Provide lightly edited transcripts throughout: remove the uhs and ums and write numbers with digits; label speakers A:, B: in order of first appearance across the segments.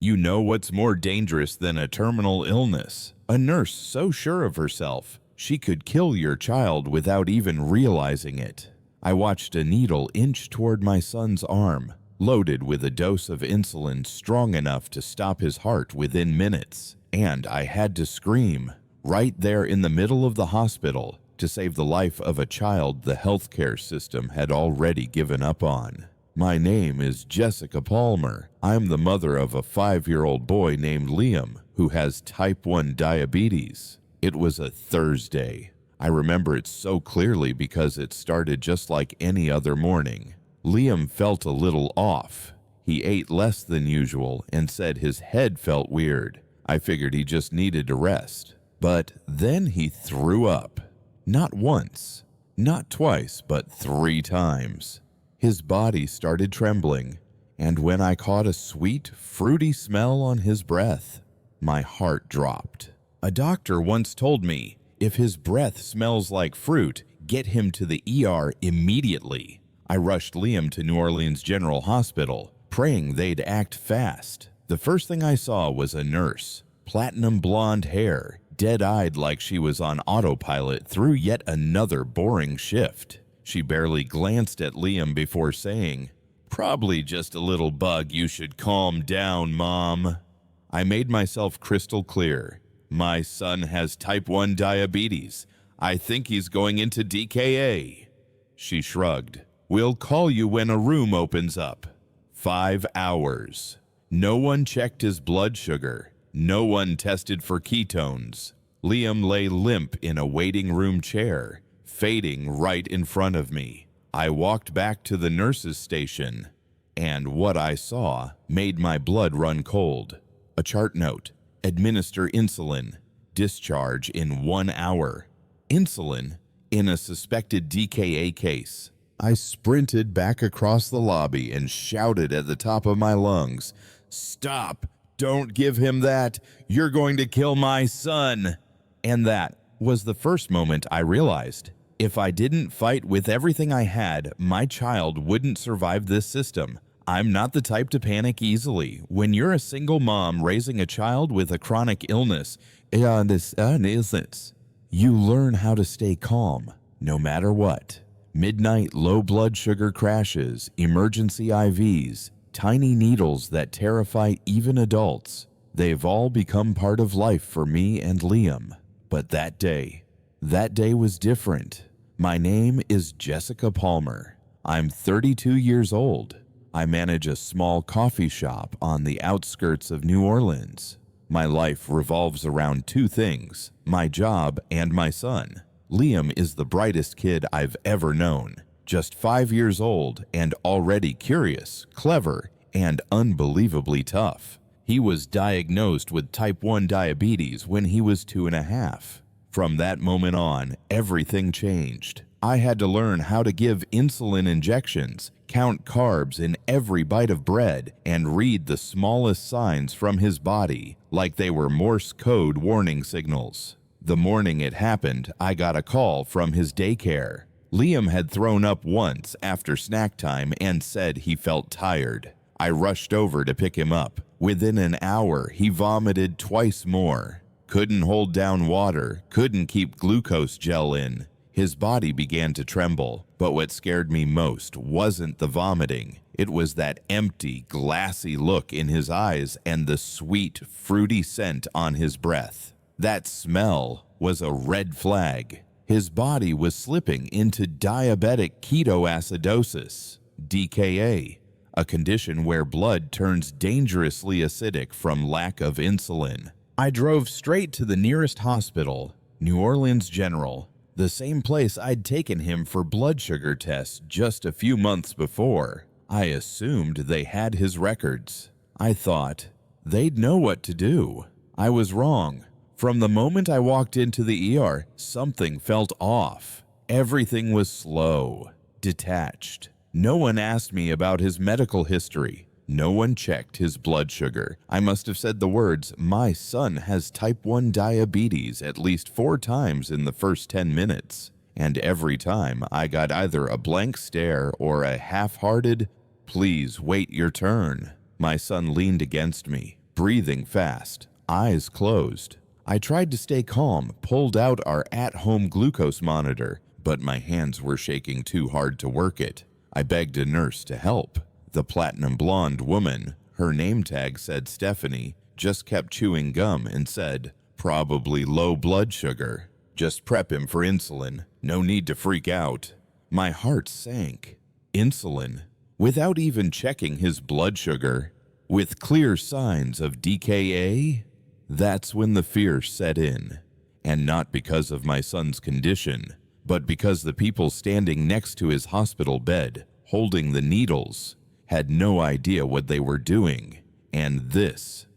A: You know what's more dangerous than a terminal illness? A nurse so sure of herself, she could kill your child without even realizing it. I watched a needle inch toward my son's arm, loaded with a dose of insulin strong enough to stop his heart within minutes. And I had to scream, right there in the middle of the hospital, to save the life of a child the healthcare system had already given up on. My name is Jessica Palmer. I'm the mother of a 5-year-old boy named Liam who has type 1 diabetes. It was a Thursday. I remember it so clearly because it started just like any other morning. Liam felt a little off. He ate less than usual and said his head felt weird. I figured he just needed to rest. But then he threw up. Not once, not twice, but 3 times. His body started trembling, and when I caught a sweet, fruity smell on his breath, my heart dropped. A doctor once told me, if his breath smells like fruit, get him to the ER immediately. I rushed Liam to New Orleans General Hospital, praying they'd act fast. The first thing I saw was a nurse, platinum blonde hair, dead-eyed like she was on autopilot through yet another boring shift. She barely glanced at Liam before saying, "Probably just a little bug. You should calm down, Mom." I made myself crystal clear. My son has type 1 diabetes. I think he's going into DKA. She shrugged. "We'll call you when a room opens up." 5 hours. No one checked his blood sugar. No one tested for ketones. Liam lay limp in a waiting room chair, fading right in front of me. I walked back to the nurse's station, and what I saw made my blood run cold. A chart note: administer insulin, discharge in 1 hour. Insulin in a suspected DKA case. I sprinted back across the lobby and shouted at the top of my lungs, "Stop! Don't give him that! You're going to kill my son!" And that was the first moment I realized, if I didn't fight with everything I had, my child wouldn't survive this system. I'm not the type to panic easily. When you're a single mom raising a child with a chronic illness, you learn how to stay calm, no matter what. Midnight low blood sugar crashes, emergency IVs, tiny needles that terrify even adults. They've all become part of life for me and Liam. But that day was different. My name is Jessica Palmer. I'm 32 years old. I manage a small coffee shop on the outskirts of New Orleans. My life revolves around 2 things, my job and my son. Liam is the brightest kid I've ever known, just 5 years old and already curious, clever, and unbelievably tough. He was diagnosed with type 1 diabetes when he was 2.5. From that moment on, everything changed. I had to learn how to give insulin injections, count carbs in every bite of bread, and read the smallest signs from his body like they were Morse code warning signals. The morning it happened, I got a call from his daycare. Liam had thrown up once after snack time and said he felt tired. I rushed over to pick him up. Within an hour, he vomited twice more. Couldn't hold down water, couldn't keep glucose gel in. His body began to tremble, but what scared me most wasn't the vomiting. It was that empty, glassy look in his eyes and the sweet, fruity scent on his breath. That smell was a red flag. His body was slipping into diabetic ketoacidosis, DKA, a condition where blood turns dangerously acidic from lack of insulin. I drove straight to the nearest hospital, New Orleans General, the same place I'd taken him for blood sugar tests just a few months before. I assumed they had his records. I thought they'd know what to do. I was wrong. From the moment I walked into the ER, something felt off. Everything was slow, detached. No one asked me about his medical history. No one checked his blood sugar. I must have said the words, "My son has type 1 diabetes," at least 4 times in the first 10 minutes. And every time I got either a blank stare or a half-hearted, "Please wait your turn." My son leaned against me, breathing fast, eyes closed. I tried to stay calm, pulled out our at-home glucose monitor, but my hands were shaking too hard to work it. I begged a nurse to help. The platinum blonde woman, her name tag said Stephanie, just kept chewing gum and said, "Probably low blood sugar. Just prep him for insulin. No need to freak out." My heart sank. Insulin? Without even checking his blood sugar? With clear signs of DKA? That's when the fear set in. And not because of my son's condition, but because the people standing next to his hospital bed, holding the needles, had no idea what they were doing. And this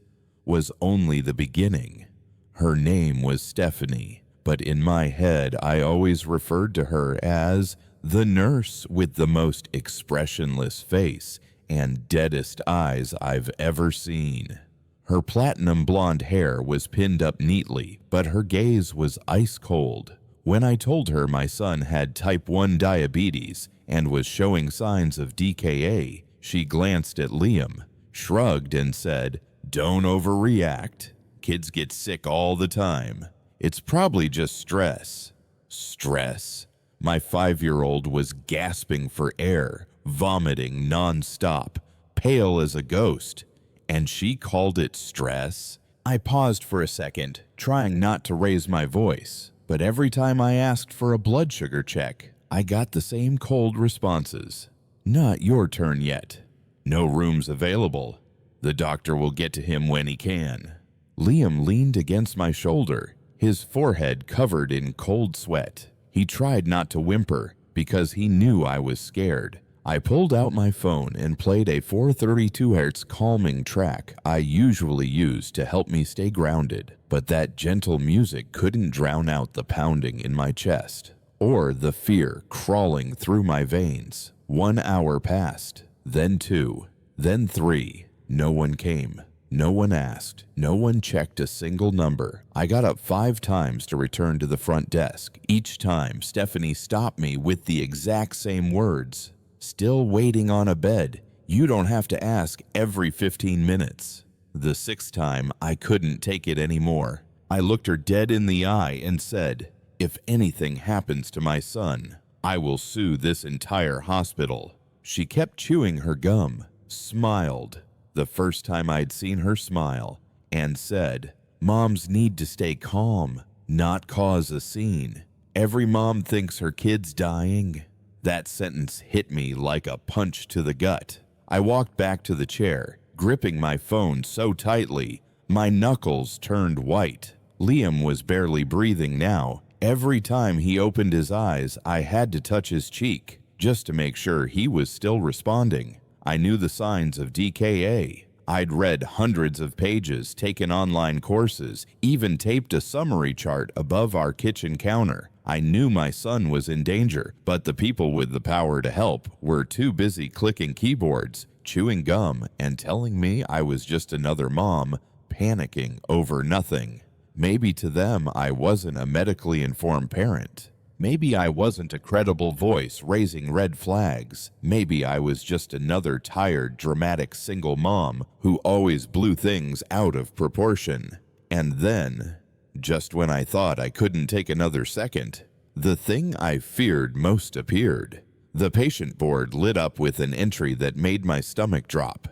A: was only the beginning. Her name was Stephanie, but in my head I always referred to her as the nurse with the most expressionless face and deadest eyes I've ever seen. Her platinum blonde hair was pinned up neatly, but her gaze was ice cold. When I told her my son had type 1 diabetes and was showing signs of DKA, she glanced at Liam, shrugged and said, "Don't overreact. Kids get sick all the time. It's probably just stress." Stress? My 5-year-old was gasping for air, vomiting nonstop, pale as a ghost, and she called it stress? I paused for a second, trying not to raise my voice, but every time I asked for a blood sugar check, I got the same cold responses. "Not your turn yet. No rooms available. The doctor will get to him when he can." Liam leaned against my shoulder, his forehead covered in cold sweat. He tried not to whimper because he knew I was scared. I pulled out my phone and played a 432 Hz calming track I usually use to help me stay grounded, but that gentle music couldn't drown out the pounding in my chest or the fear crawling through my veins. 1 hour passed, then 2, then 3. No one came. No one asked. No one checked a single number. I got up 5 times to return to the front desk. Each time, Stephanie stopped me with the exact same words. "Still waiting on a bed. You don't have to ask every 15 minutes." The 6th time, I couldn't take it anymore. I looked her dead in the eye and said, "If anything happens to my son, I will sue this entire hospital." She kept chewing her gum, smiled, the first time I'd seen her smile, and said, "Moms need to stay calm, not cause a scene. Every mom thinks her kid's dying." That sentence hit me like a punch to the gut. I walked back to the chair, gripping my phone so tightly, my knuckles turned white. Liam was barely breathing now. Every time he opened his eyes, I had to touch his cheek, just to make sure he was still responding. I knew the signs of DKA. I'd read hundreds of pages, taken online courses, even taped a summary chart above our kitchen counter. I knew my son was in danger, but the people with the power to help were too busy clicking keyboards, chewing gum, and telling me I was just another mom, panicking over nothing. Maybe to them I wasn't a medically informed parent. Maybe I wasn't a credible voice raising red flags. Maybe I was just another tired, dramatic single mom who always blew things out of proportion. And then, just when I thought I couldn't take another second, the thing I feared most appeared. The patient board lit up with an entry that made my stomach drop.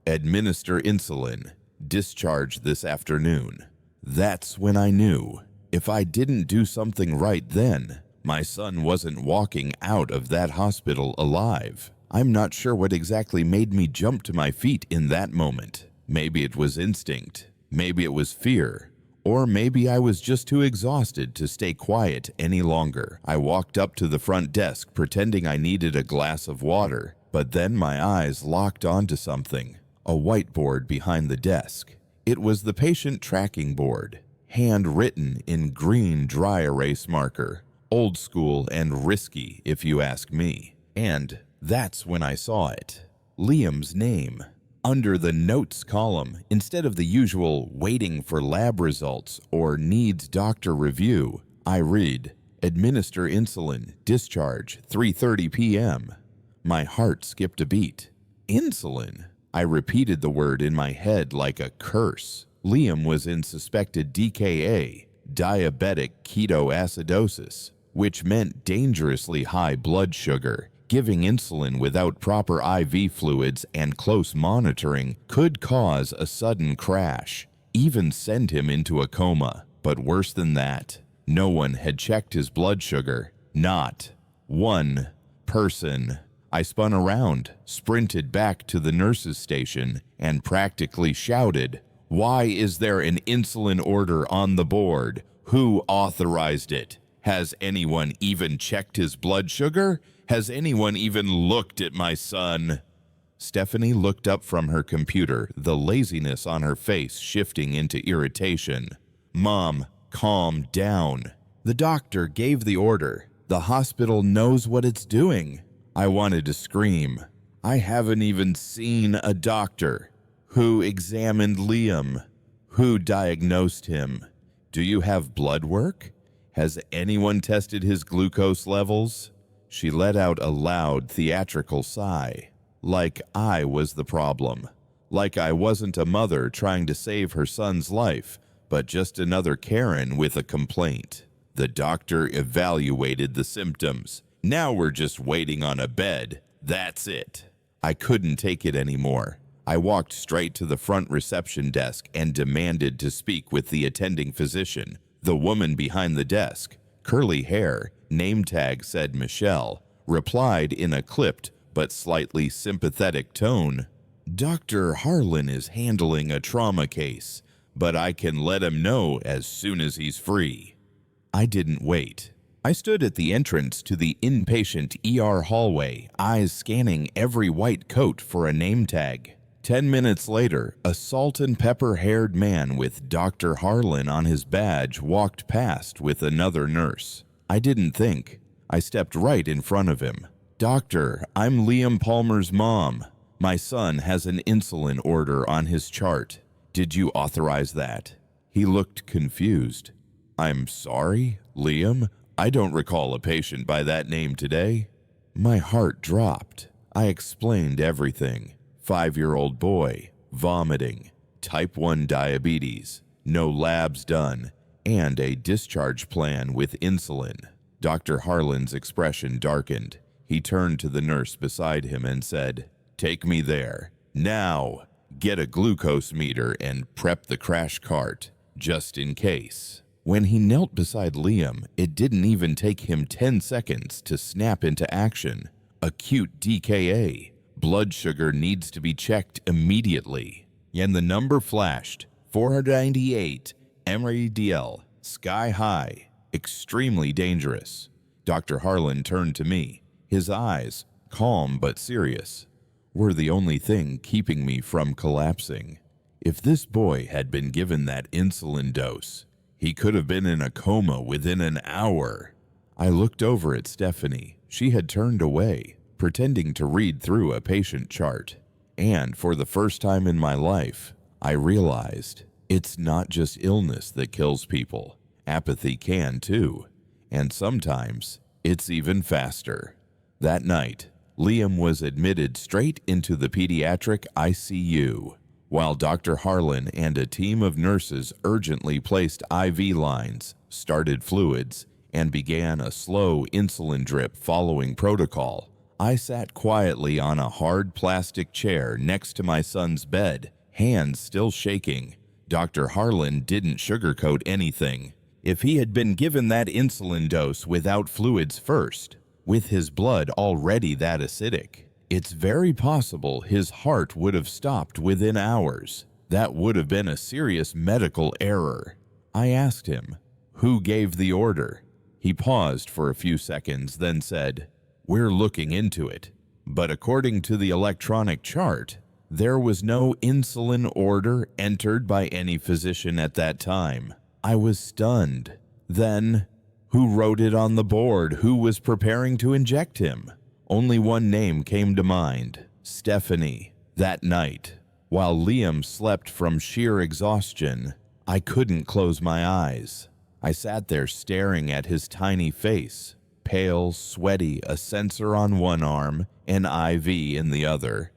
A: "Administer insulin. Discharge this afternoon." That's when I knew. If I didn't do something right then, my son wasn't walking out of that hospital alive. I'm not sure what exactly made me jump to my feet in that moment. Maybe it was instinct. Maybe it was fear. Or maybe I was just too exhausted to stay quiet any longer. I walked up to the front desk pretending I needed a glass of water, but then my eyes locked onto something. A whiteboard behind the desk. It was the patient tracking board, handwritten in green dry erase marker. Old school and risky, if you ask me. And that's when I saw it. Liam's name. Under the notes column, instead of the usual waiting for lab results or needs doctor review, I read, "Administer insulin, discharge 3:30 p.m. My heart skipped a beat. Insulin? I repeated the word in my head like a curse. Liam was in suspected DKA, diabetic ketoacidosis, which meant dangerously high blood sugar. Giving insulin without proper IV fluids and close monitoring could cause a sudden crash, even send him into a coma. But worse than that, no one had checked his blood sugar. Not one person. I spun around, sprinted back to the nurse's station, and practically shouted, "Why is there an insulin order on the board? Who authorized it? Has anyone even checked his blood sugar? Has anyone even looked at my son?" Stephanie looked up from her computer, the laziness on her face shifting into irritation. "Mom, calm down. The doctor gave the order. The hospital knows what it's doing." I wanted to scream. I haven't even seen a doctor. Who examined Liam? Who diagnosed him? Do you have blood work? Has anyone tested his glucose levels? She let out a loud, theatrical sigh, like I was the problem, like I wasn't a mother trying to save her son's life, but just another Karen with a complaint. The doctor evaluated the symptoms. Now we're just waiting on a bed. That's it. I couldn't take it anymore. I walked straight to the front reception desk and demanded to speak with the attending physician, the woman behind the desk. Curly hair, name tag said Michelle, replied in a clipped but slightly sympathetic tone. "Dr. Harlan is handling a trauma case, but I can let him know as soon as he's free." I didn't wait. I stood at the entrance to the inpatient ER hallway, eyes scanning every white coat for a name tag. 10 minutes later, a salt-and-pepper-haired man with Dr. Harlan on his badge walked past with another nurse. I didn't think. I stepped right in front of him. "Doctor, I'm Liam Palmer's mom. My son has an insulin order on his chart. Did you authorize that?" He looked confused. "I'm sorry, Liam? I don't recall a patient by that name today." My heart dropped. I explained everything. 5-year-old boy, vomiting, type 1 diabetes, no labs done, and a discharge plan with insulin. Dr. Harlan's expression darkened. He turned to the nurse beside him and said, "Take me there. Now, get a glucose meter and prep the crash cart, just in case." When he knelt beside Liam, it didn't even take him 10 seconds to snap into action. Acute DKA. Blood sugar needs to be checked immediately. And the number flashed, 498 mRDL, sky high, extremely dangerous. Dr. Harlan turned to me. His eyes, calm but serious, were the only thing keeping me from collapsing. If this boy had been given that insulin dose, he could have been in a coma within an hour. I looked over at Stephanie. She had turned away, pretending to read through a patient chart. And for the first time in my life, I realized it's not just illness that kills people. Apathy can too. And sometimes it's even faster. That night, Liam was admitted straight into the pediatric ICU, while Dr. Harlan and a team of nurses urgently placed IV lines, started fluids, and began a slow insulin drip following protocol. I sat quietly on a hard plastic chair next to my son's bed, hands still shaking. Dr. Harlan didn't sugarcoat anything. If he had been given that insulin dose without fluids first, with his blood already that acidic, it's very possible his heart would have stopped within hours. That would have been a serious medical error. I asked him, "Who gave the order?" He paused for a few seconds, then said, "We're looking into it. But according to the electronic chart, there was no insulin order entered by any physician at that time." I was stunned. Then, who wrote it on the board? Who was preparing to inject him? Only one name came to mind, Stephanie. That night, while Liam slept from sheer exhaustion, I couldn't close my eyes. I sat there staring at his tiny face, pale, sweaty, a sensor on one arm, an IV in the other,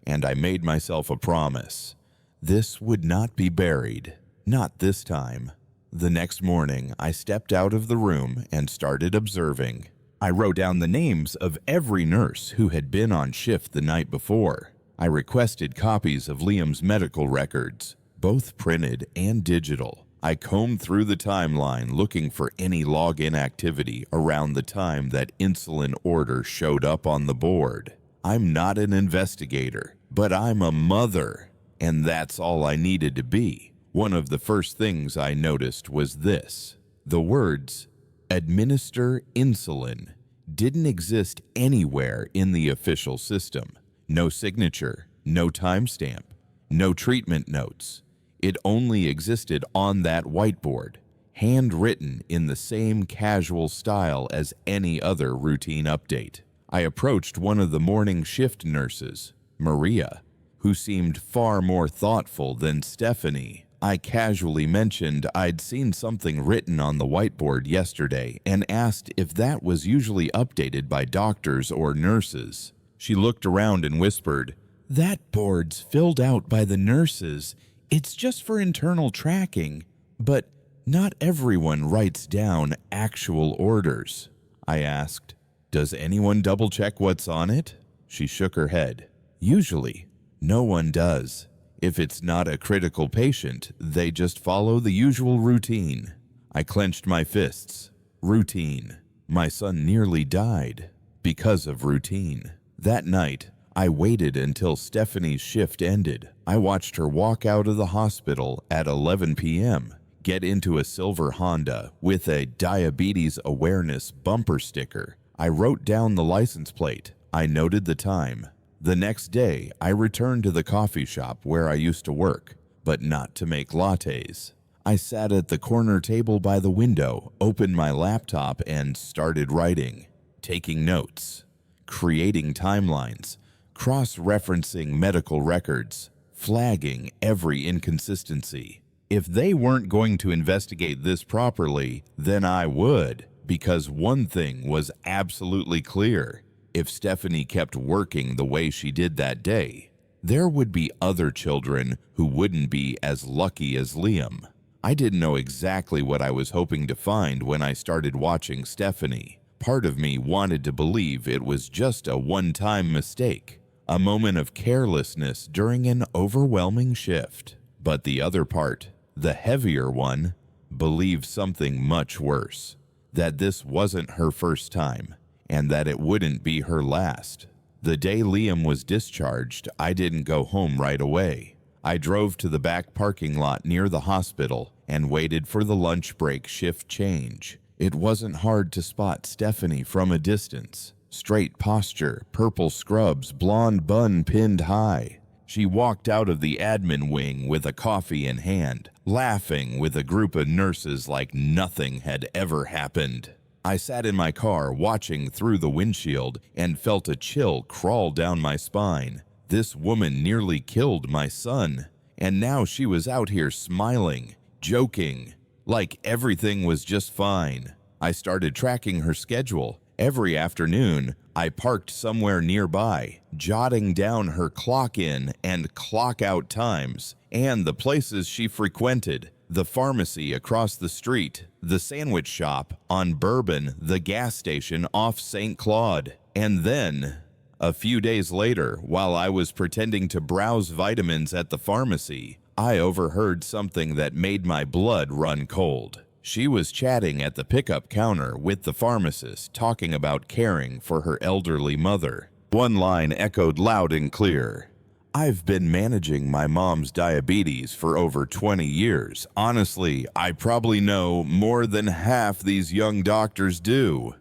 A: and I made myself a promise. This would not be buried. Not this time. The next morning, I stepped out of the room and started observing. I wrote down the names of every nurse who had been on shift the night before. I requested copies of Liam's medical records, both printed and digital. I combed through the timeline looking for any login activity around the time that insulin order showed up on the board. I'm not an investigator, but I'm a mother, and that's all I needed to be. One of the first things I noticed was this. The words, "administer insulin," didn't exist anywhere in the official system. No signature, no timestamp, no treatment notes. It only existed on that whiteboard, handwritten in the same casual style as any other routine update. I approached one of the morning shift nurses, Maria, who seemed far more thoughtful than Stephanie. I casually mentioned I'd seen something written on the whiteboard yesterday and asked if that was usually updated by doctors or nurses. She looked around and whispered, "That board's filled out by the nurses. It's just for internal tracking, but not everyone writes down actual orders." I asked, "Does anyone double-check what's on it?" She shook her head. "Usually, no one does. If it's not a critical patient, they just follow the usual routine." I clenched my fists. Routine. My son nearly died because of routine. That night, I waited until Stephanie's shift ended. I watched her walk out of the hospital at 11 p.m., get into a silver Honda with a diabetes awareness bumper sticker. I wrote down the license plate. I noted the time. The next day, I returned to the coffee shop where I used to work, but not to make lattes. I sat at the corner table by the window, opened my laptop, and started writing, taking notes, creating timelines, cross-referencing medical records, flagging every inconsistency. If they weren't going to investigate this properly, then I would, because one thing was absolutely clear. If Stephanie kept working the way she did that day, there would be other children who wouldn't be as lucky as Liam. I didn't know exactly what I was hoping to find when I started watching Stephanie. Part of me wanted to believe it was just a one-time mistake, a moment of carelessness during an overwhelming shift. But the other part, the heavier one, believed something much worse, that this wasn't her first time, and that it wouldn't be her last. The day Liam was discharged, I didn't go home right away. I drove to the back parking lot near the hospital and waited for the lunch break shift change. It wasn't hard to spot Stephanie from a distance. Straight posture, purple scrubs, blonde bun pinned high. She walked out of the admin wing with a coffee in hand, laughing with a group of nurses like nothing had ever happened. I sat in my car watching through the windshield and felt a chill crawl down my spine. This woman nearly killed my son, and now she was out here smiling, joking, like everything was just fine. I started tracking her schedule. Every afternoon, I parked somewhere nearby, jotting down her clock-in and clock-out times and the places she frequented. The pharmacy across the street, the sandwich shop on Bourbon, the gas station off St. Claude. And then, a few days later, while I was pretending to browse vitamins at the pharmacy, I overheard something that made my blood run cold. She was chatting at the pickup counter with the pharmacist, talking about caring for her elderly mother. One line echoed loud and clear. "I've been managing my mom's diabetes for over 20 years. Honestly, I probably know more than half these young doctors do."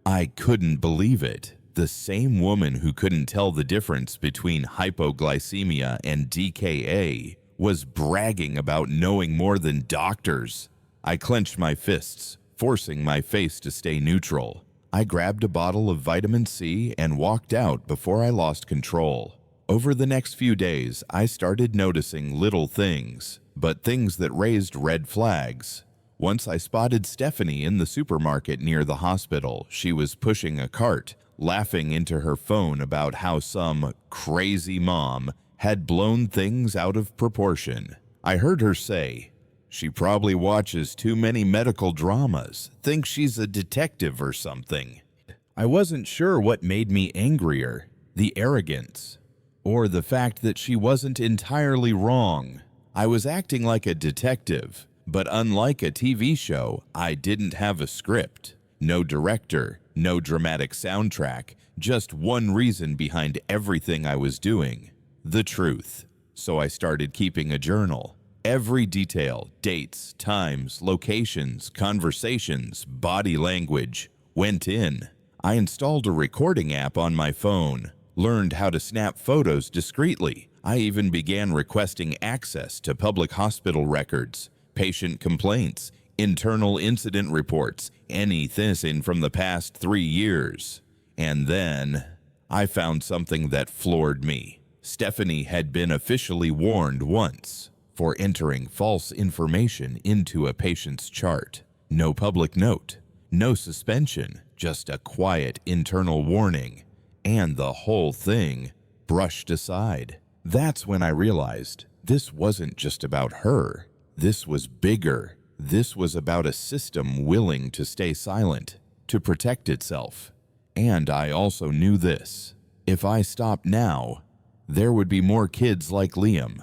A: I couldn't believe it. The same woman who couldn't tell the difference between hypoglycemia and DKA was bragging about knowing more than doctors. I clenched my fists, forcing my face to stay neutral. I grabbed a bottle of vitamin C and walked out before I lost control. Over the next few days, I started noticing little things, but things that raised red flags. Once I spotted Stephanie in the supermarket near the hospital. She was pushing a cart, laughing into her phone about how some crazy mom had blown things out of proportion. I heard her say, "She probably watches too many medical dramas, thinks she's a detective or something." I wasn't sure what made me angrier, the arrogance, or the fact that she wasn't entirely wrong. I was acting like a detective, but unlike a TV show, I didn't have a script. No director, no dramatic soundtrack, just one reason behind everything I was doing: the truth. So I started keeping a journal. Every detail, dates, times, locations, conversations, body language, went in. I installed a recording app on my phone, learned how to snap photos discreetly. I even began requesting access to public hospital records, patient complaints, internal incident reports, anything from the past 3 years. And then I found something that floored me. Stephanie had been officially warned once for entering false information into a patient's chart. No public note, no suspension, just a quiet internal warning, and the whole thing brushed aside. That's when I realized this wasn't just about her. This was bigger. This was about a system willing to stay silent, to protect itself. And I also knew this: if I stopped now, there would be more kids like Liam.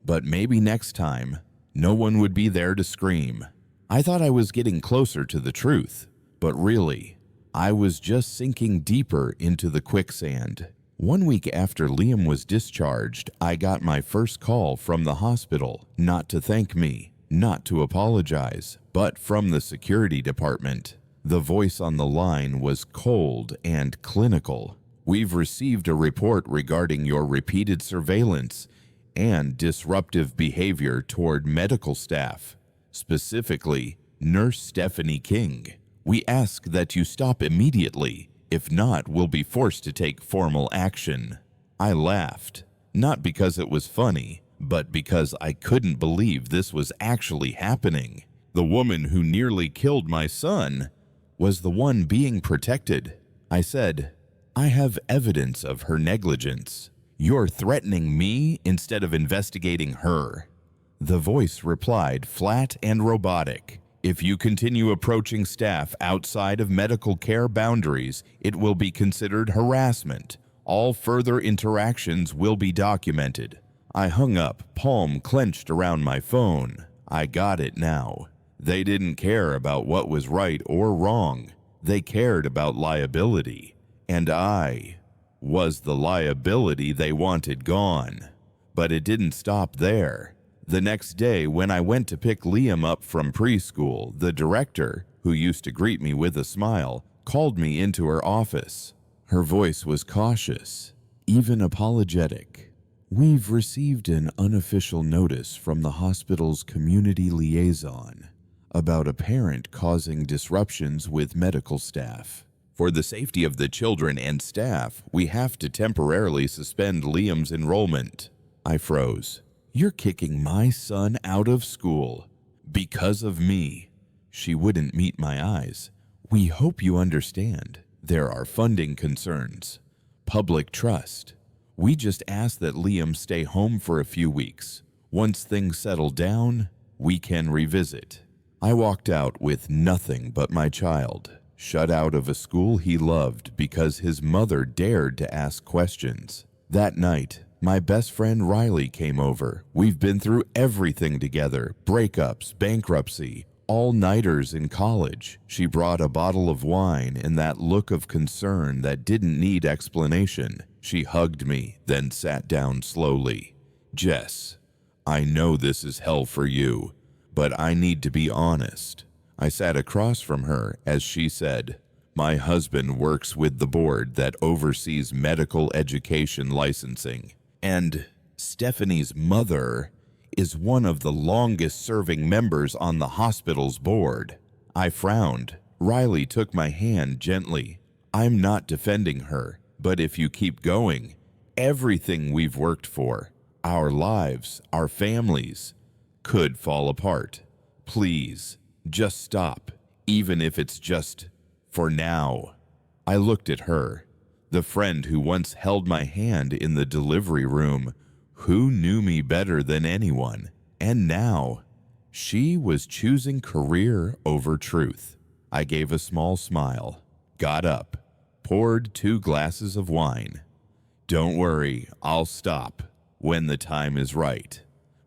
A: But maybe next time, no one would be there to scream. I thought I was getting closer to the truth, but really, I was just sinking deeper into the quicksand. 1 week after Liam was discharged, I got my first call from the hospital, not to thank me, not to apologize, but from the security department. The voice on the line was cold and clinical. "We've received a report regarding your repeated surveillance and disruptive behavior toward medical staff, specifically Nurse Stephanie King. We ask that you stop immediately. If not, we'll be forced to take formal action." I laughed, not because it was funny, but because I couldn't believe this was actually happening. The woman who nearly killed my son was the one being protected. I said, "I have evidence of her negligence. You're threatening me instead of investigating her." The voice replied, flat and robotic, "If you continue approaching staff outside of medical care boundaries, it will be considered harassment. All further interactions will be documented." I hung up, palm clenched around my phone. I got it now. They didn't care about what was right or wrong. They cared about liability. And I was the liability they wanted gone. But it didn't stop there. The next day, when I went to pick Liam up from preschool, the director, who used to greet me with a smile, called me into her office. Her voice was cautious, even apologetic. "We've received an unofficial notice from the hospital's community liaison about a parent causing disruptions with medical staff. For the safety of the children and staff, we have to temporarily suspend Liam's enrollment." I froze. "You're kicking my son out of school because of me." She wouldn't meet my eyes. "We hope you understand. There are funding concerns, public trust. We just ask that Liam stay home for a few weeks. Once things settle down, we can revisit." I walked out with nothing but my child, shut out of a school he loved because his mother dared to ask questions. That night, my best friend Riley came over. We've been through everything together: breakups, bankruptcy, all-nighters in college. She brought a bottle of wine and that look of concern that didn't need explanation. She hugged me, then sat down slowly. "Jess, I know this is hell for you, but I need to be honest." I sat across from her as she said, "My husband works with the board that oversees medical education licensing, and Stephanie's mother is one of the longest-serving members on the hospital's board." I frowned. Riley took my hand gently. "I'm not defending her, but if you keep going, everything we've worked for, our lives, our families, could fall apart. Please, just stop, even if it's just for now." I looked at her, the friend who once held my hand in the delivery room, Who knew me better than anyone? And now, she was choosing career over truth. I gave a small smile, got up, poured 2 glasses of wine. Don't worry, I'll stop when the time is right.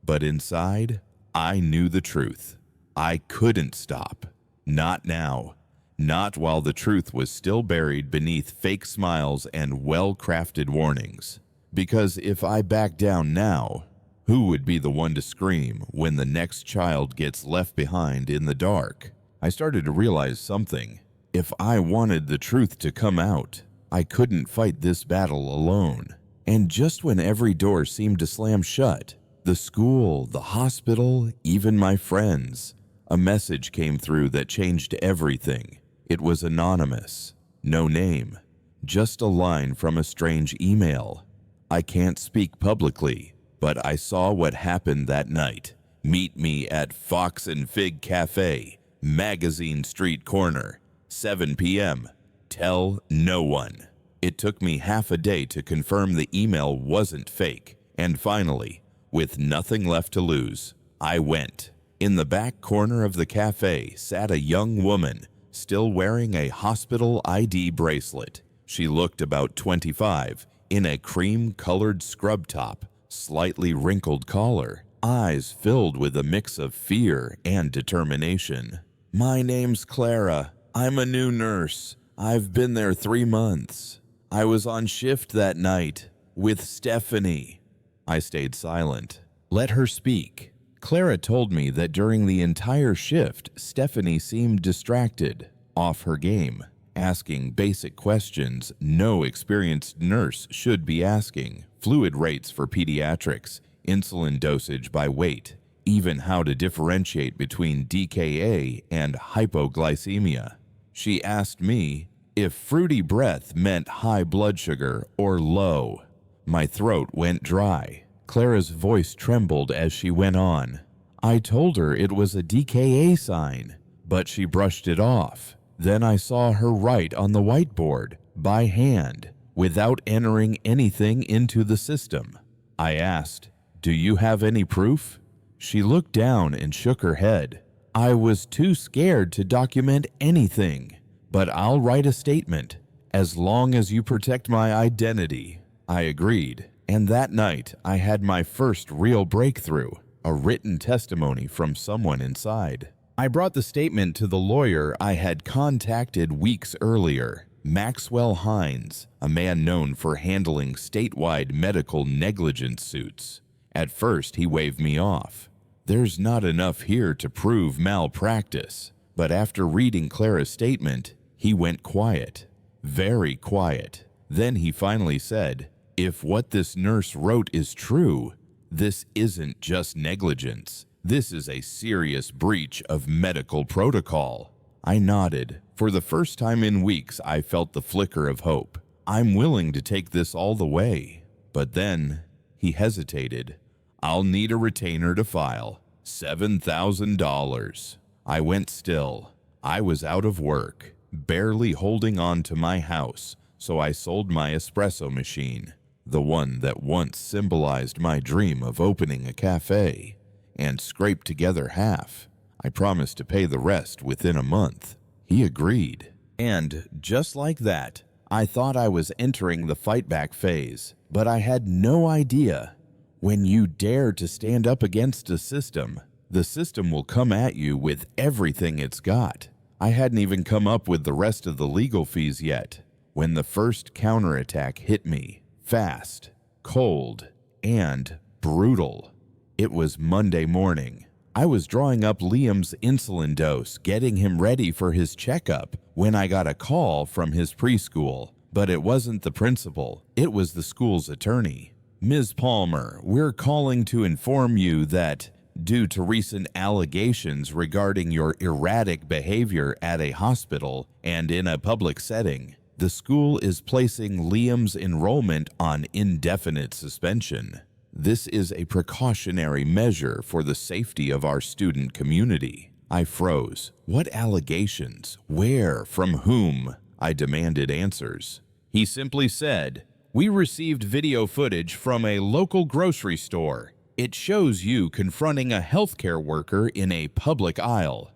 A: But inside, I knew the truth. I couldn't stop. Not now. Not while the truth was still buried beneath fake smiles and well-crafted warnings. Because if I back down now, who would be the one to scream when the next child gets left behind in the dark? I started to realize something. If I wanted the truth to come out, I couldn't fight this battle alone. And just when every door seemed to slam shut, the school, the hospital, even my friends, a message came through that changed everything. It was anonymous, no name, just a line from a strange email. I can't speak publicly, but I saw what happened that night. Meet me at Fox and Fig Cafe, Magazine Street Corner, 7 p.m. Tell no one. It took me half a day to confirm the email wasn't fake, and finally, with nothing left to lose, I went. In the back corner of the cafe sat a young woman, still wearing a hospital ID bracelet. She looked about 25, in a cream-colored scrub top, slightly wrinkled collar, eyes filled with a mix of fear and determination. "My name's Clara. I'm a new nurse. I've been there 3 months. I was on shift that night with Stephanie." I stayed silent. Let her speak. Clara told me that during the entire shift, Stephanie seemed distracted, off her game, asking basic questions no experienced nurse should be asking. Fluid rates for pediatrics, insulin dosage by weight, even how to differentiate between DKA and hypoglycemia. She asked me if fruity breath meant high blood sugar or low. My throat went dry. Clara's voice trembled as she went on. I told her it was a DKA sign, but she brushed it off. Then I saw her write on the whiteboard, by hand, without entering anything into the system. I asked, "Do you have any proof?" She looked down and shook her head. "I was too scared to document anything, but I'll write a statement, as long as you protect my identity." I agreed, and that night I had my first real breakthrough, a written testimony from someone inside. I brought the statement to the lawyer I had contacted weeks earlier, Maxwell Hines, a man known for handling statewide medical negligence suits. At first, he waved me off. There's not enough here to prove malpractice. But after reading Clara's statement, he went quiet, very quiet. Then he finally said, "If what this nurse wrote is true, this isn't just negligence. This is a serious breach of medical protocol." I nodded. For the first time in weeks, I felt the flicker of hope. I'm willing to take this all the way. But then he hesitated. "I'll need a retainer to file. $7,000. I went still. I was out of work, barely holding on to my house, so I sold my espresso machine, the one that once symbolized my dream of opening a cafe, and scraped together half. I promised to pay the rest within a month. He agreed. And just like that, I thought I was entering the fight back phase, but I had no idea. When you dare to stand up against a system, the system will come at you with everything it's got. I hadn't even come up with the rest of the legal fees yet, when the first counterattack hit me, fast, cold, and brutal. It was Monday morning. I was drawing up Liam's insulin dose, getting him ready for his checkup, when I got a call from his preschool. But it wasn't the principal, it was the school's attorney. "Ms. Palmer, we're calling to inform you that, due to recent allegations regarding your erratic behavior at a hospital and in a public setting, the school is placing Liam's enrollment on indefinite suspension. This is a precautionary measure for the safety of our student community." I froze. What allegations? Where? From whom? I demanded answers. He simply said, We received video footage from a local grocery store. It shows you confronting a healthcare worker in a public aisle.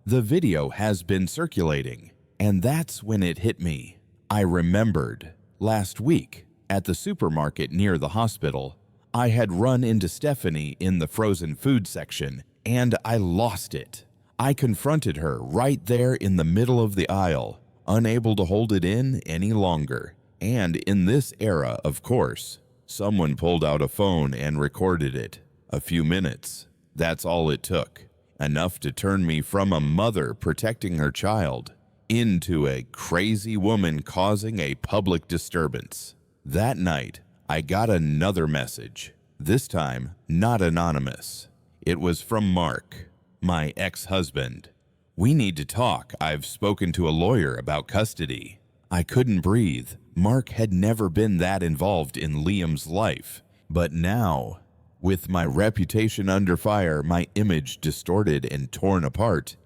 A: The video has been circulating, and that's when it hit me. I remembered last week at the supermarket near the hospital, I had run into Stephanie in the frozen food section, and I lost it. I confronted her right there in the middle of the aisle, unable to hold it in any longer. And in this era, of course, someone pulled out a phone and recorded it. A few minutes. That's all it took. Enough to turn me from a mother protecting her child into a crazy woman causing a public disturbance. That night, I got another message. This time, not anonymous. It was from Mark, my ex-husband. "We need to talk. I've spoken to a lawyer about custody." I couldn't breathe. Mark had never been that involved in Liam's life. But now, with my reputation under fire, my image distorted and torn apart,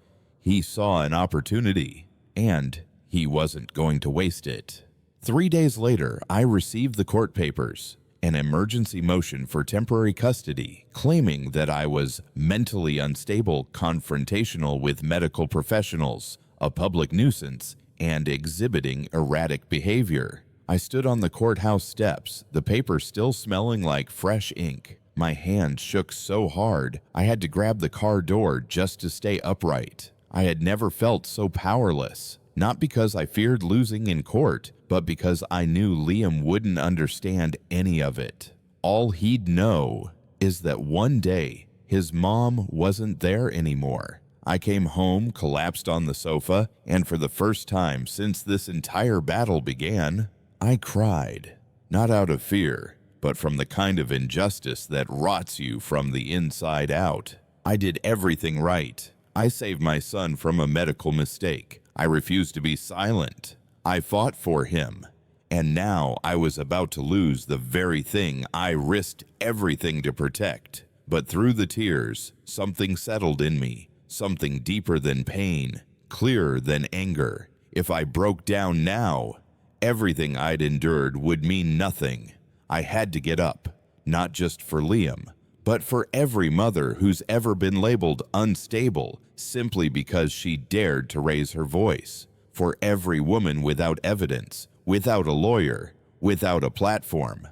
A: he saw an opportunity, and he wasn't going to waste it. 3 days later, I received the court papers, an emergency motion for temporary custody, claiming that I was mentally unstable, confrontational with medical professionals, a public nuisance, and exhibiting erratic behavior. I stood on the courthouse steps, the paper still smelling like fresh ink. My hand shook so hard, I had to grab the car door just to stay upright. I had never felt so powerless, not because I feared losing in court, but because I knew Liam wouldn't understand any of it. All he'd know is that one day his mom wasn't there anymore. I came home, collapsed on the sofa, and for the first time since this entire battle began, I cried. Not out of fear, but from the kind of injustice that rots you from the inside out. I did everything right. I saved my son from a medical mistake. I refused to be silent. I fought for him. And now I was about to lose the very thing I risked everything to protect. But through the tears, something settled in me. Something deeper than pain, clearer than anger. If I broke down now, everything I'd endured would mean nothing. I had to get up, not just for Liam, but for every mother who's ever been labeled unstable simply because she dared to raise her voice. For every woman without evidence, without a lawyer, without a platform,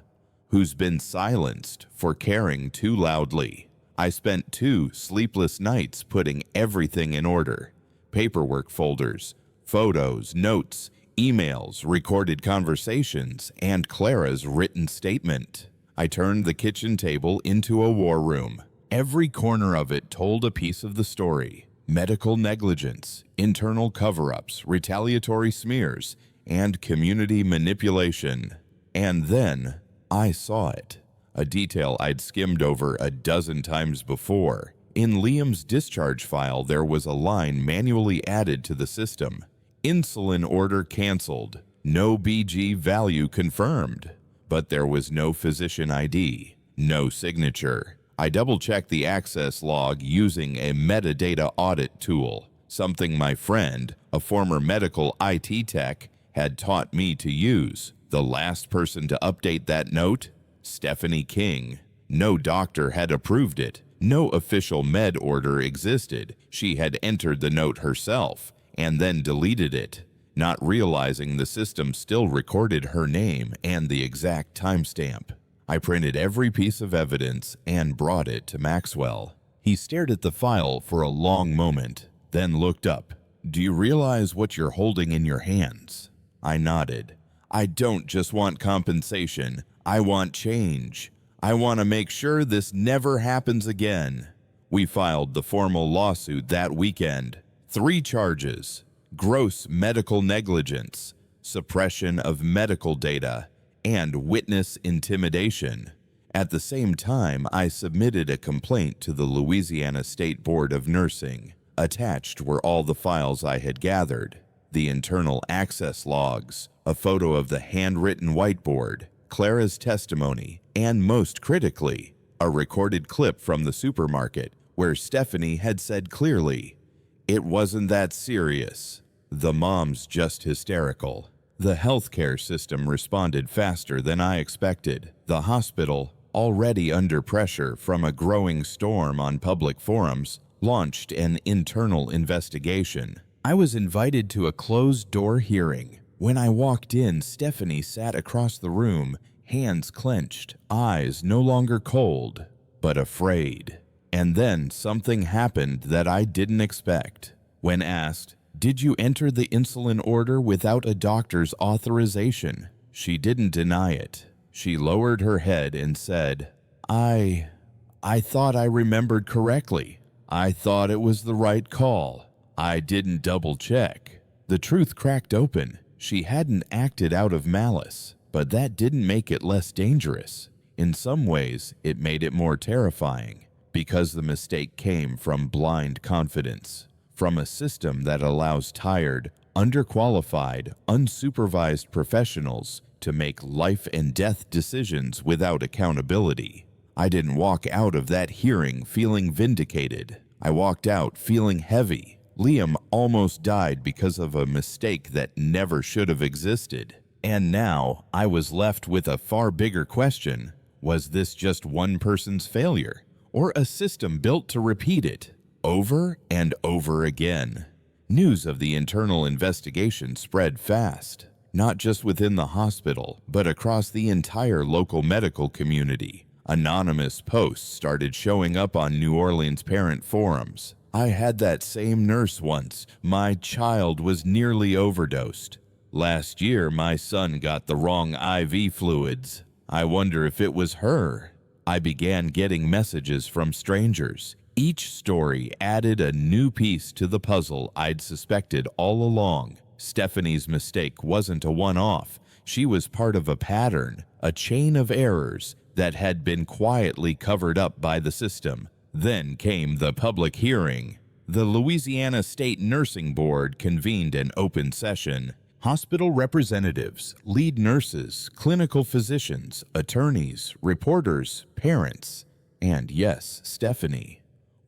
A: who's been silenced for caring too loudly. I spent 2 sleepless nights putting everything in order. Paperwork folders, photos, notes, emails, recorded conversations, and Clara's written statement. I turned the kitchen table into a war room. Every corner of it told a piece of the story. Medical negligence, internal cover-ups, retaliatory smears, and community manipulation. And then I saw it. A detail I'd skimmed over a dozen times before. In Liam's discharge file, there was a line manually added to the system. Insulin order canceled. No BG value confirmed. But there was no physician ID. No signature. I double-checked the access log using a metadata audit tool, something my friend, a former medical IT tech, had taught me to use. The last person to update that note? Stephanie King. No doctor had approved it. No official med order existed. She had entered the note herself and then deleted it, not realizing the system still recorded her name and the exact timestamp. I printed every piece of evidence and brought it to Maxwell. He stared at the file for a long moment, then looked up. "Do you realize what you're holding in your hands?" I nodded. "I don't just want compensation. I want change. I want to make sure this never happens again." We filed the formal lawsuit that weekend. 3 charges: gross medical negligence, suppression of medical data, and witness intimidation. At the same time, I submitted a complaint to the Louisiana State Board of Nursing. Attached were all the files I had gathered, the internal access logs, a photo of the handwritten whiteboard, Clara's testimony, and most critically, a recorded clip from the supermarket where Stephanie had said clearly, "It wasn't that serious. The mom's just hysterical." The healthcare system responded faster than I expected. The hospital, already under pressure from a growing storm on public forums, launched an internal investigation. I was invited to a closed-door hearing. When I walked in, Stephanie sat across the room, hands clenched, eyes no longer cold, but afraid. And then something happened that I didn't expect. When asked, "Did you enter the insulin order without a doctor's authorization?" she didn't deny it. She lowered her head and said, I thought I remembered correctly. I thought it was the right call. I didn't double check." The truth cracked open. She hadn't acted out of malice, but that didn't make it less dangerous. In some ways, it made it more terrifying, because the mistake came from blind confidence, from a system that allows tired, underqualified, unsupervised professionals to make life and death decisions without accountability. I didn't walk out of that hearing feeling vindicated. I walked out feeling heavy. Liam almost died because of a mistake that never should have existed. And now I was left with a far bigger question. Was this just one person's failure, or a system built to repeat it over and over again? News of the internal investigation spread fast, not just within the hospital, but across the entire local medical community. Anonymous posts started showing up on New Orleans parent forums. "I had that same nurse once. My child was nearly overdosed. Last year, my son got the wrong IV fluids. I wonder if it was her." I began getting messages from strangers. Each story added a new piece to the puzzle I'd suspected all along. Stephanie's mistake wasn't a one-off. She was part of a pattern, a chain of errors that had been quietly covered up by the system. Then came the public hearing. The Louisiana State Nursing Board convened an open session. Hospital representatives, lead nurses, clinical physicians, attorneys, reporters, parents, and yes, Stephanie,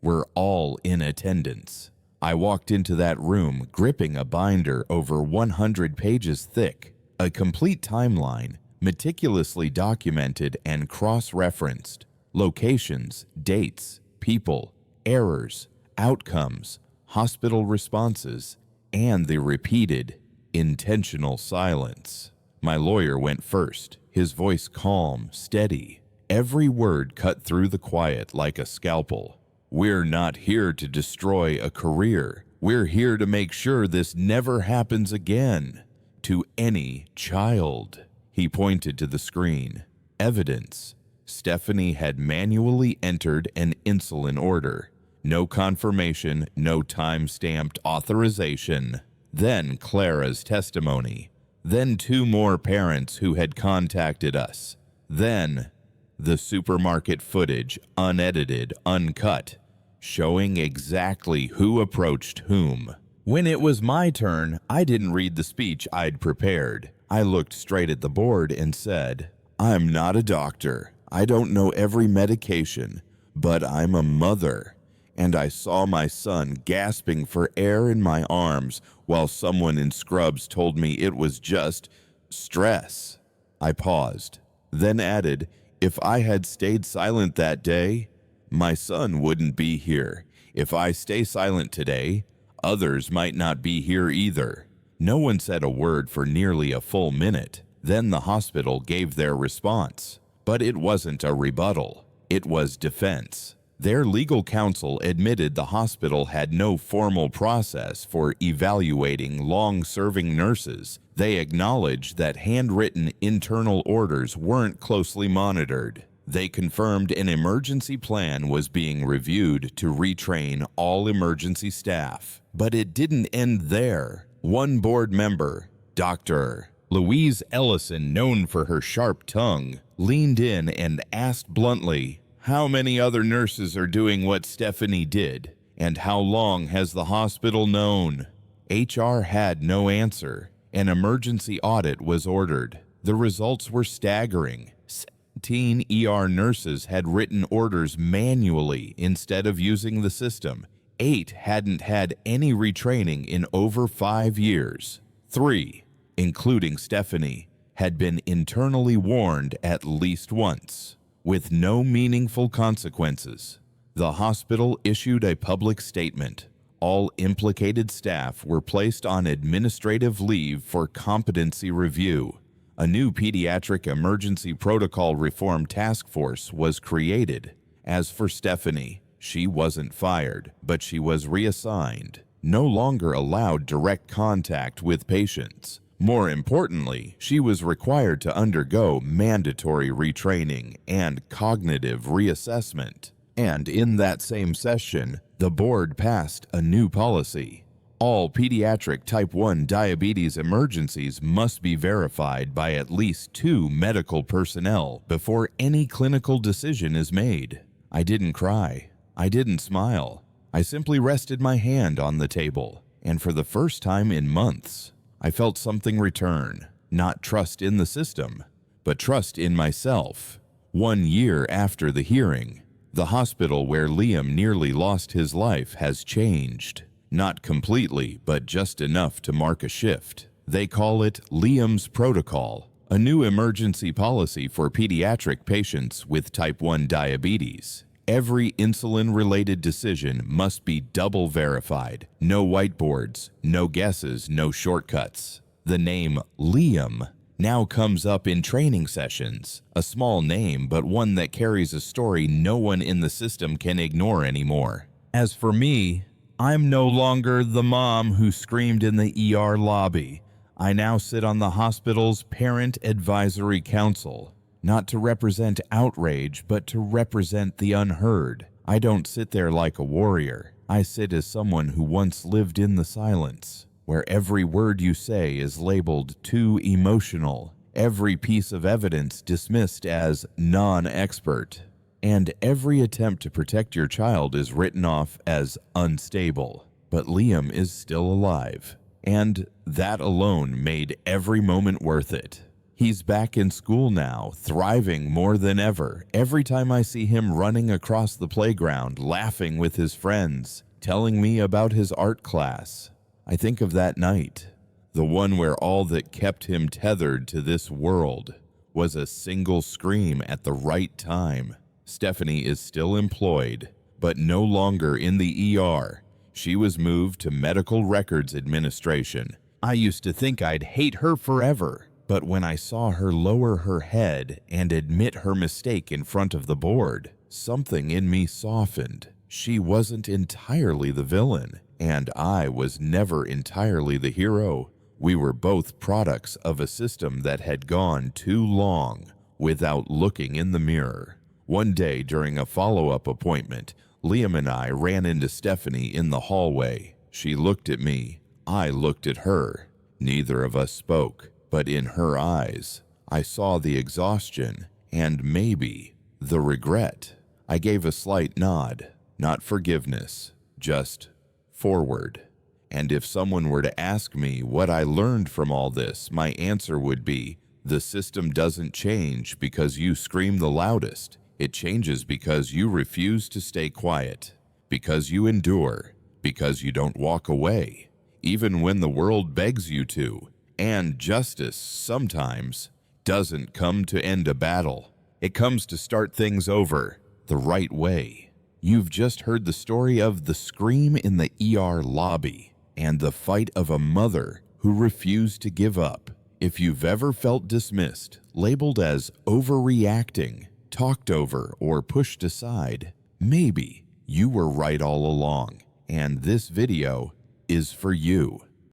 A: were all in attendance. I walked into that room gripping a binder over 100 pages thick, a complete timeline, meticulously documented and cross-referenced. Locations, dates, people, errors, outcomes, hospital responses, and the repeated, intentional silence. My lawyer went first, his voice calm, steady. Every word cut through the quiet like a scalpel. "We're not here to destroy a career. We're here to make sure this never happens again to any child." He pointed to the screen. Evidence. Stephanie had manually entered an insulin order. No confirmation, no time-stamped authorization. Then Clara's testimony. Then 2 more parents who had contacted us. Then the supermarket footage, unedited, uncut, showing exactly who approached whom. When it was my turn, I didn't read the speech I'd prepared. I looked straight at the board and said, "I'm not a doctor. I don't know every medication, but I'm a mother. And I saw my son gasping for air in my arms while someone in scrubs told me it was just stress." I paused, then added, "If I had stayed silent that day, my son wouldn't be here. If I stay silent today, others might not be here either." No one said a word for nearly a full minute. Then the hospital gave their response. But it wasn't a rebuttal. It was defense. Their legal counsel admitted the hospital had no formal process for evaluating long-serving nurses. They acknowledged that handwritten internal orders weren't closely monitored. They confirmed an emergency plan was being reviewed to retrain all emergency staff. But it didn't end there. One board member, Dr. Louise Ellison, known for her sharp tongue, leaned in and asked bluntly, "How many other nurses are doing what Stephanie did? And how long has the hospital known?" HR had no answer. An emergency audit was ordered. The results were staggering. 17 ER nurses had written orders manually instead of using the system. 8 hadn't had any retraining in over 5 years. 3 including Stephanie, had been internally warned at least once, with no meaningful consequences. The hospital issued a public statement. All implicated staff were placed on administrative leave for competency review. A new pediatric emergency protocol reform task force was created. As for Stephanie, she wasn't fired, but she was reassigned, no longer allowed direct contact with patients. More importantly, she was required to undergo mandatory retraining and cognitive reassessment. And in that same session, the board passed a new policy. All pediatric type 1 diabetes emergencies must be verified by at least 2 medical personnel before any clinical decision is made. I didn't cry. I didn't smile. I simply rested my hand on the table, and for the first time in months, I felt something return. Not trust in the system, but trust in myself. 1 year after the hearing, the hospital where Liam nearly lost his life has changed. Not completely, but just enough to mark a shift. They call it Liam's Protocol, a new emergency policy for pediatric patients with type 1 diabetes. Every insulin-related decision must be double verified. No whiteboards, no guesses, no shortcuts. The name Liam now comes up in training sessions, a small name but one that carries a story no one in the system can ignore anymore. As for me, I'm no longer the mom who screamed in the ER lobby. I now sit on the hospital's Parent Advisory Council, not to represent outrage, but to represent the unheard. I don't sit there like a warrior. I sit as someone who once lived in the silence, where every word you say is labeled too emotional, every piece of evidence dismissed as non-expert, and every attempt to protect your child is written off as unstable. But Liam is still alive, and that alone made every moment worth it. He's back in school now, thriving more than ever. Every time I see him running across the playground, laughing with his friends, telling me about his art class, I think of that night, the one where all that kept him tethered to this world was a single scream at the right time. Stephanie is still employed, but no longer in the ER. She was moved to Medical Records Administration. I used to think I'd hate her forever, but when I saw her lower her head and admit her mistake in front of the board, something in me softened. She wasn't entirely the villain, and I was never entirely the hero. We were both products of a system that had gone too long without looking in the mirror. One day during a follow-up appointment, Liam and I ran into Stephanie in the hallway. She looked at me. I looked at her. Neither of us spoke, but in her eyes, I saw the exhaustion and maybe the regret. I gave a slight nod, not forgiveness, just forward. And if someone were to ask me what I learned from all this, my answer would be, the system doesn't change because you scream the loudest. It changes because you refuse to stay quiet, because you endure, because you don't walk away, even when the world begs you to. And justice sometimes doesn't come to end a battle. It comes to start things over the right way. You've just heard the story of the scream in the ER lobby and the fight of a mother who refused to give up. If you've ever felt dismissed, labeled as overreacting, talked over, or pushed aside, maybe you were right all along, and this video is for you.